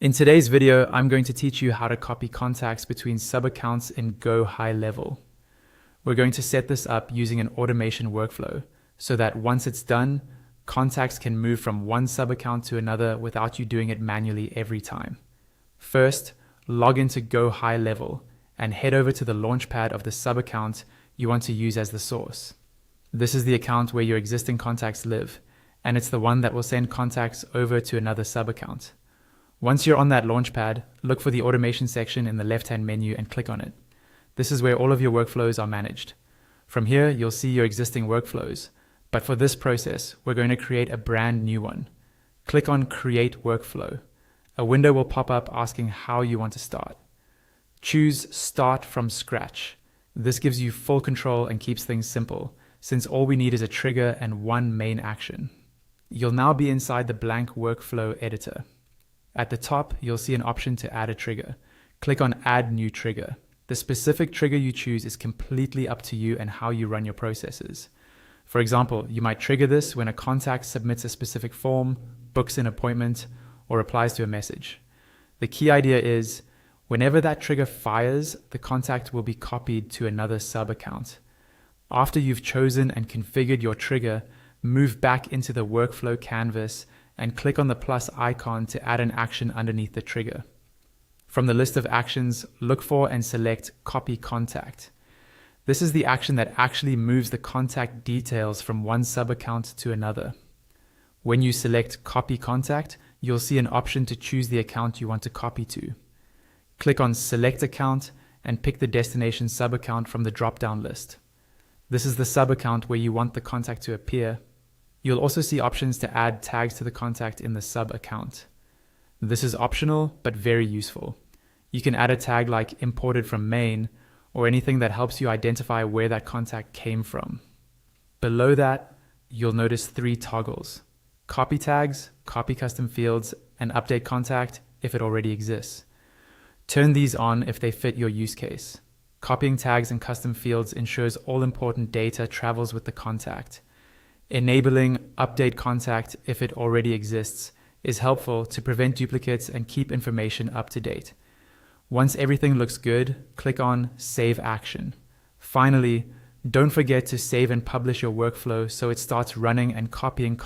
In today's video, I'm going to teach you how to copy contacts between sub-accounts in GoHighLevel. We're going to set this up using an automation workflow so that once it's done, contacts can move from one sub-account to another without you doing it manually every time. First, log into GoHighLevel and head over to the launchpad of the sub-account you want to use as the source. This is the account where your existing contacts live, and it's the one that will send contacts over to another sub-account. Once you're on that launchpad, look for the automation section in the left-hand menu and click on it. This is where all of your workflows are managed. From here, you'll see your existing workflows, but for this process, we're going to create a brand new one. Click on Create Workflow. A window will pop up asking how you want to start. Choose Start from Scratch. This gives you full control and keeps things simple, since all we need is a trigger and one main action. You'll now be inside the blank workflow editor. At the top, you'll see an option to add a trigger. Click on Add New Trigger. The specific trigger you choose is completely up to you and how you run your processes. For example, you might trigger this when a contact submits a specific form, books an appointment, or replies to a message. The key idea is, whenever that trigger fires, the contact will be copied to another sub-account. After you've chosen and configured your trigger, move back into the workflow canvas and click on the plus icon to add an action underneath the trigger. From the list of actions, look for and select Copy Contact. This is the action that actually moves the contact details from one sub-account to another. When you select Copy Contact, you'll see an option to choose the account you want to copy to. Click on Select Account and pick the destination sub-account from the drop-down list. This is the sub-account where you want the contact to appear. You'll also see options to add tags to the contact in the sub-account. This is optional, but very useful. You can add a tag like imported from main, or anything that helps you identify where that contact came from. Below that, you'll notice 3 toggles: copy tags, copy custom fields, and update contact if it already exists. Turn these on if they fit your use case. Copying tags and custom fields ensures all important data travels with the contact. Enabling Update Contact if it already exists is helpful to prevent duplicates and keep information up to date. Once everything looks good, click on Save Action. Finally, don't forget to save and publish your workflow so it starts running and copying